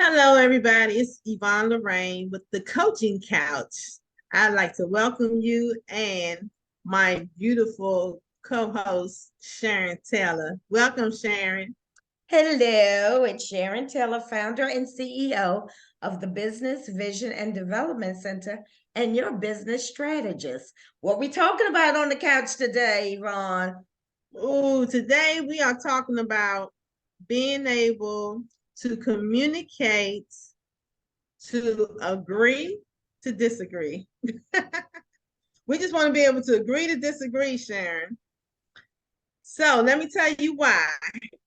Hello, everybody. It's Yvonne Lorraine with the Coaching Couch. I'd like to welcome you and my beautiful co-host, Sharon Taylor. Welcome, Sharon. Hello, it's Sharon Taylor, founder and CEO of the Business Vision and Development Center and your business strategist. What we talking about on the couch today, Yvonne? Oh, today we are talking about being able to communicate, to agree, to disagree. We just want to be able to agree to disagree, Sharon. So let me tell you why.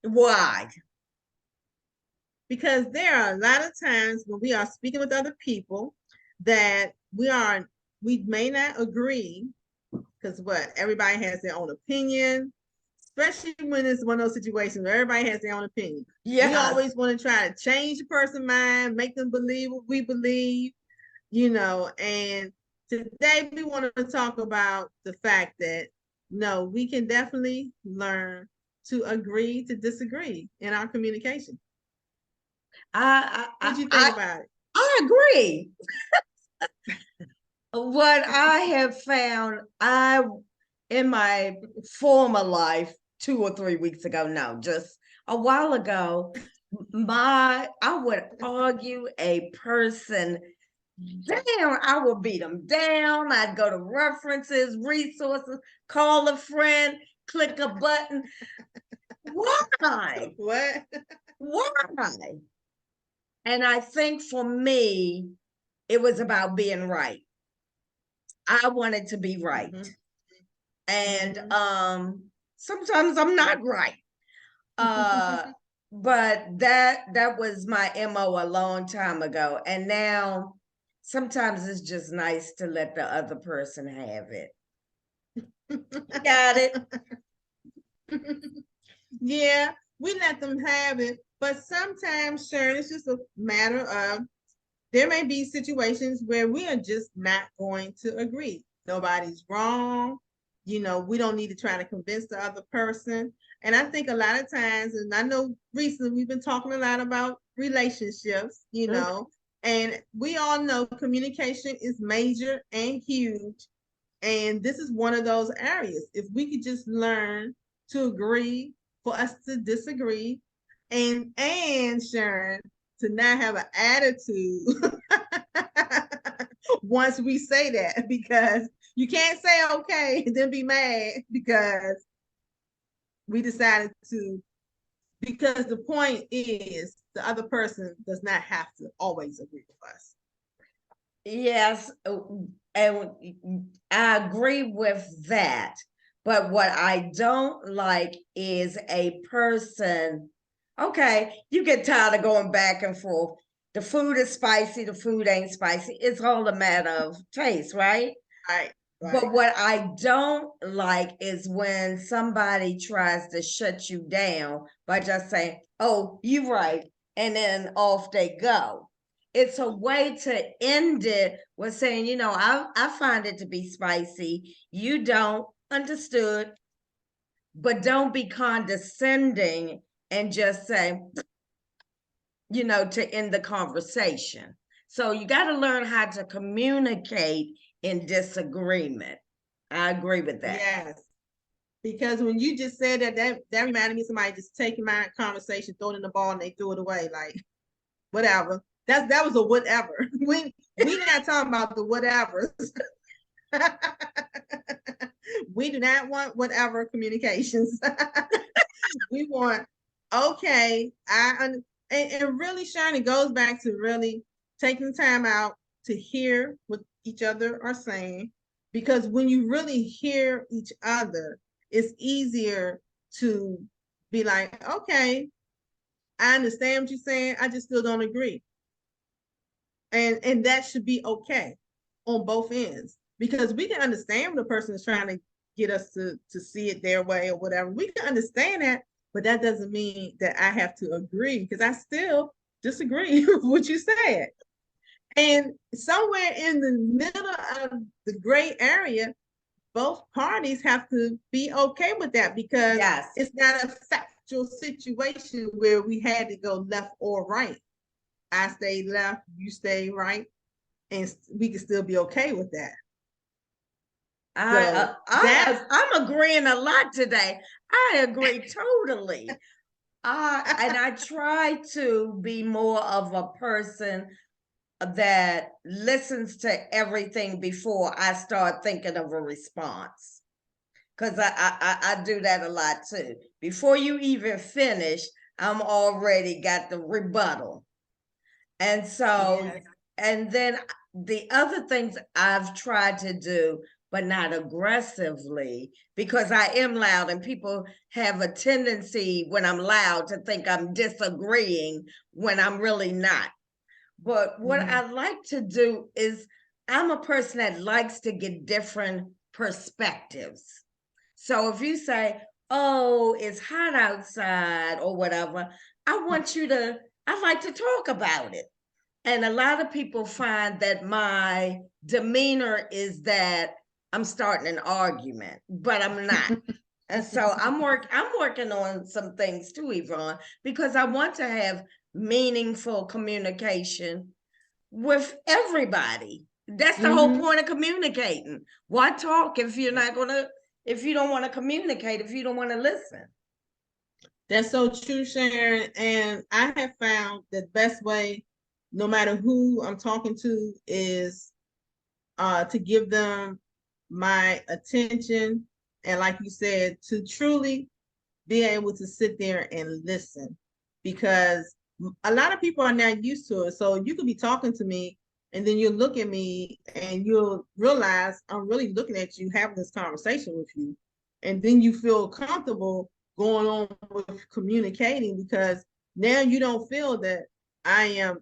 Why? Because there are a lot of times when we are speaking with other people that we may not agree because what everybody has their own opinion, especially when it's one of those situations where everybody has their own opinion. We always want to try to change the person's mind, make them believe what we believe, and today we want to talk about the fact that no, we can definitely learn to agree to disagree in our communication. What do you think about it? I agree. What I have found, in my former life, 2 or 3 weeks ago, no, just a while ago, I would argue a person down. I would beat them down. I'd go to references, resources, call a friend, click a button. Why? What? Why? And I think for me, it was about being right. I wanted to be right. Mm-hmm. And sometimes I'm not right. But that was my MO a long time ago. And now sometimes it's just nice to let the other person have it. Got it? Yeah, we let them have it. But sometimes, Sharon, it's just a matter of there may be situations where we are just not going to agree. Nobody's wrong. We don't need to try to convince the other person. And I think a lot of times, and I know recently we've been talking a lot about relationships, and we all know communication is major and huge. And this is one of those areas. If we could just learn to agree, for us to disagree, and Sharon, to not have an attitude once we say that, because you can't say okay and then be mad because we decided to, because the point is the other person does not have to always agree with us. Yes, and I agree with that. But what I don't like is a person, okay, you get tired of going back and forth. The food is spicy, the food ain't spicy. It's all a matter of taste, right? Right. But what I don't like is when somebody tries to shut you down by just saying, oh, you're right, and then off they go. It's a way to end it with saying, I find it to be spicy. You don't. Understood. But don't be condescending and just say, to end the conversation. So you got to learn how to communicate in disagreement. I agree with that. Yes. Because when you just said that reminded me of somebody just taking my conversation, throwing in the ball, and they threw it away. Like, whatever. That was a whatever. We not talking about the whatevers. We do not want whatever communications. We want, okay, and really, Sharon, it goes back to really taking time out to hear what each other are saying, because when you really hear each other, it's easier to be like, okay, I understand what you're saying. I just still don't agree. And that should be okay on both ends, because we can understand when the person is trying to get us to see it their way or whatever. We can understand that, but that doesn't mean that I have to agree, because I still disagree with what you said. And somewhere in the middle of the gray area, both parties have to be okay with that, because it's not a factual situation where we had to go left or right. I stay left, you stay right, and we can still be okay with that. So that's I'm agreeing a lot today. I agree totally. And I try to be more of a person that listens to everything before I start thinking of a response. Because I do that a lot too. Before you even finish, I'm already got the rebuttal. And so, yes. and then the other things I've tried to do, but not aggressively, because I am loud and people have a tendency when I'm loud to think I'm disagreeing when I'm really not. But what Mhm. I like to do is I'm a person that likes to get different perspectives. So if you say, oh, it's hot outside or whatever, I like to talk about it. And a lot of people find that my demeanor is that I'm starting an argument, but I'm not. And so I'm working on some things too, Yvonne, because I want to have meaningful communication with everybody. That's the whole Mhm. point of communicating. Why talk if you're not gonna, if you don't want to communicate, if you don't want to listen? That's so true, Sharon. And I have found the best way, no matter who I'm talking to, is to give them my attention. And like you said, to truly be able to sit there and listen, because a lot of people are not used to it. So you could be talking to me and then you'll look at me and you'll realize I'm really looking at you, having this conversation with you. And then you feel comfortable going on with communicating, because now you don't feel that I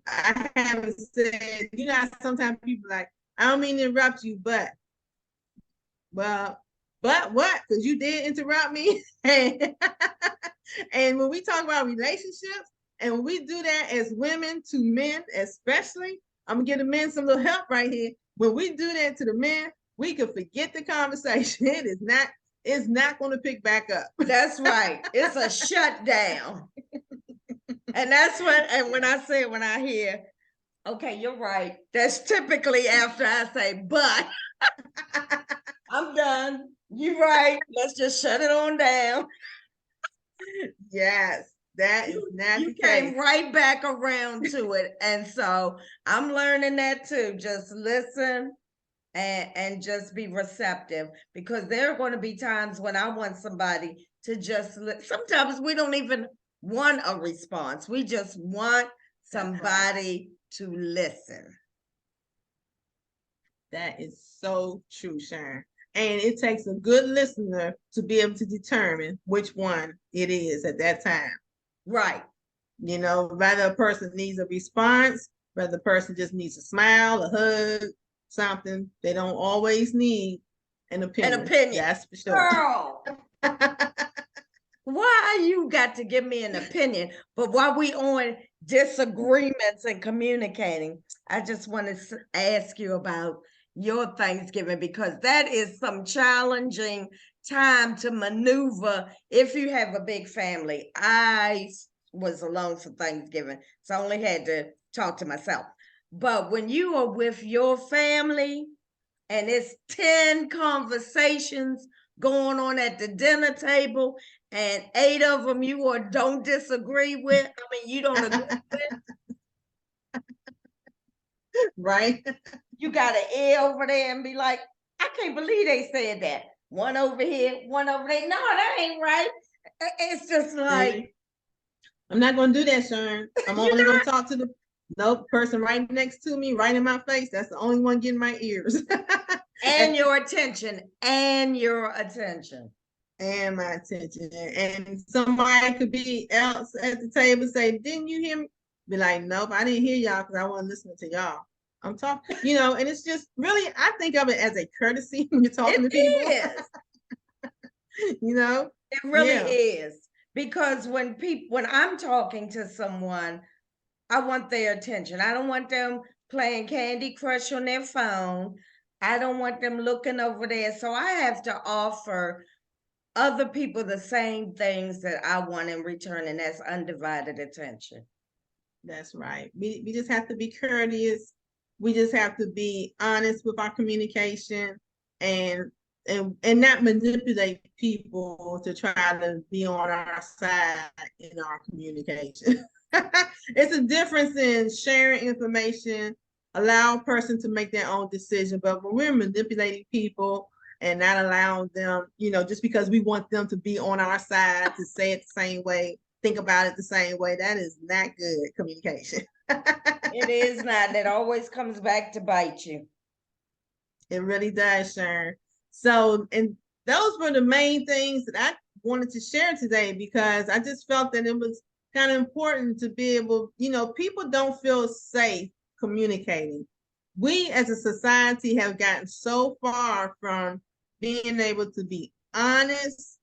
haven't said, you know, sometimes people like, I don't mean to interrupt you, but well, but what? Because you did interrupt me. And when we talk about relationships, and when we do that as women to men, especially, I'm gonna give the men some little help right here. When we do that to the men, we can forget the conversation. It's not going to pick back up. That's right. It's a shutdown. And that's what, and when I say, when I hear, okay, you're right, that's typically after I say, but I'm done. You're right. Let's just shut it on down. Yes, that is not You the came case. right back around to it. And so I'm learning that too. Just listen and just be receptive, because there are going to be times when I want somebody to just sometimes we don't even want a response. We just want somebody to listen. That is so true, Sharon. And it takes a good listener to be able to determine which one it is at that time. Right. You know, whether a person needs a response, whether the person just needs a smile, a hug, something. They don't always need an An opinion. opinion. That's for sure. Girl, why you got to give me an opinion? But while we on disagreements and communicating, I just want to ask you about your Thanksgiving, because that is some challenging time to maneuver if you have a big family. I was alone for Thanksgiving, so I only had to talk to myself. But when you are with your family and it's 10 conversations going on at the dinner table, and 8 of them you or don't disagree with, I mean, you don't agree with, Right? you got an ear over there and be like, I can't believe they said that. One over here, one over there. No, that ain't right. It's just like, See? I'm not going to do that, Sharon. I'm you only know, going to talk to the nope person right next to me, right in my face. That's the only one getting my ears. and your attention, and your attention. And my attention. And somebody could be else at the table say, "Didn't you hear me?" Be like, "Nope, I didn't hear y'all because I wasn't listening to y'all." I'm talking, you know, and it's just really, I think of it as a courtesy when you're talking to people. It is. You know, It really yeah, is. Because when I'm talking to someone, I want their attention. I don't want them playing Candy Crush on their phone. I don't want them looking over there. So I have to offer other people the same things that I want in return, and that's undivided attention. That's right. We just have to be courteous. We just have to be honest with our communication and and not manipulate people to try to be on our side in our communication. It's a difference in sharing information, allow a person to make their own decision. But when we're manipulating people and not allowing them, just because we want them to be on our side, to say it the same way, think about it the same way, that is not good communication. It is not. It always comes back to bite you. It really does, Sharon. So, and those were the main things that I wanted to share today because I just felt that it was kind of important to be able, people don't feel safe communicating. We as a society have gotten so far from being able to be honest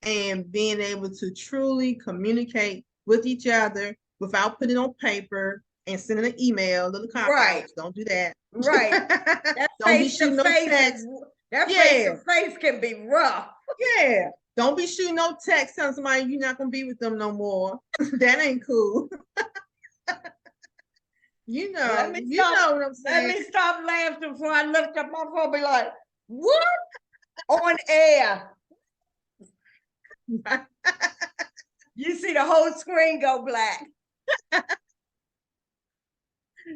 and being able to truly communicate with each other without putting on paper and sending an email, little cop Right. outs. Don't do that. Right. That Don't be face shooting to no face, text. face to face can be rough. Yeah. Don't be shooting no text telling somebody you're not gonna be with them no more. That ain't cool. You know what I'm saying. Let me stop laughing before I lift up my phone and be like, what? On air. You see the whole screen go black.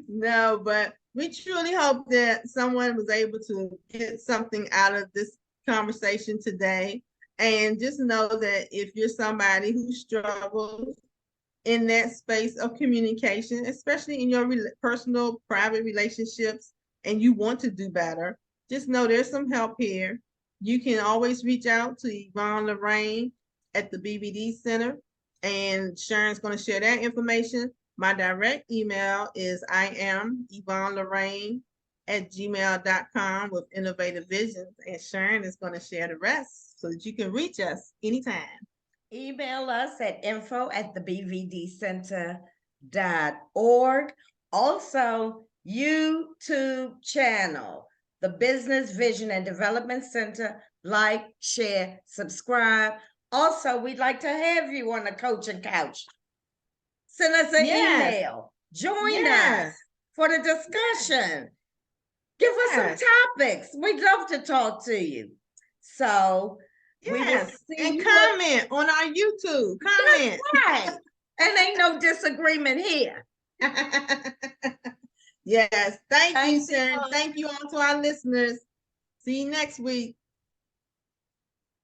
No, but we truly hope that someone was able to get something out of this conversation today. And just know that if you're somebody who struggles in that space of communication, especially in your personal, private relationships, and you want to do better, just know there's some help here. You can always reach out to Yvonne Lorraine at the BBD Center, and Sharon's going to share that information. My direct email is IamYvonneLorraine@gmail.com with innovative visions, and Sharon is going to share the rest so that you can reach us anytime. Email us at info@thebvdcenter.org. Also, YouTube channel, the Business Vision and Development Center. Like, share, subscribe. Also, we'd like to have you on the coaching couch. Send us an email. Join us for the discussion. Give us some topics. We'd love to talk to you. So, and comment on our YouTube. Comment. That's right. And ain't no disagreement here. Yes. Thank you, Sharon. Thank you all to our listeners. See you next week.